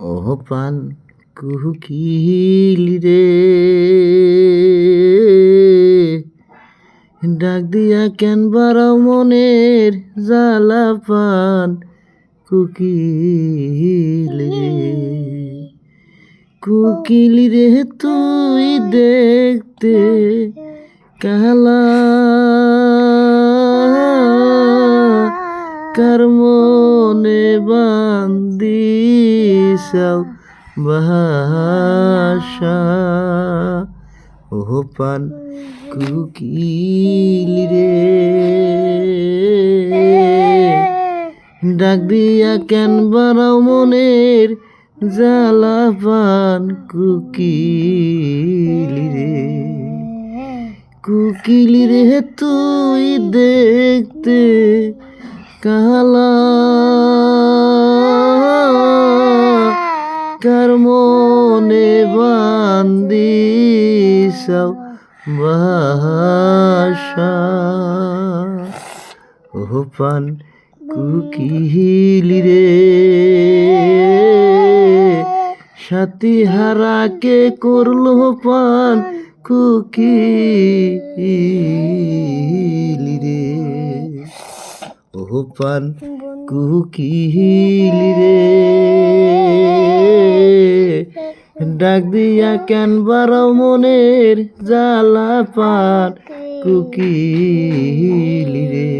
ওহ পান কুকিলি রে, ডাক দিয়া কেন বারাও মনের জ্বালা পান কুকিলি রে। কুকিলি রে তুই দেখতে কালা, কার মনে বান্দিসাও বাসা। ওহ পান কুকিলি রে, ডাক দিয়া কেন বারাও মনের জ্বালা পান কুকিলি রে। কুকিলি রে তুই দেখতে কালা, কার মনে বান্দিসাও বাসা। ওহ পান কুকিলি রে, সাথী হারাকে করলো পান কুকিলি রে। ওহ পান কুকিলি রে, ডাক দিয়া কেন বারাও মনের জ্বালা পান কুকিলি রে।